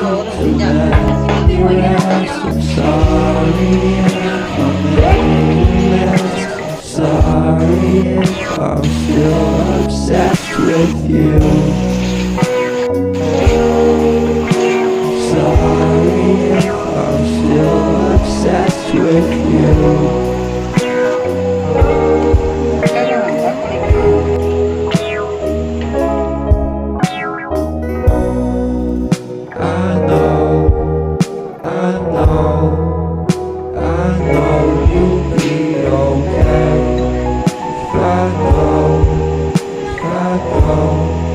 to let you rest. I'm sorry if I'm aimless. I'm sorry if I'm still obsessed with you. Sorry if I'm still obsessed with you. If I go,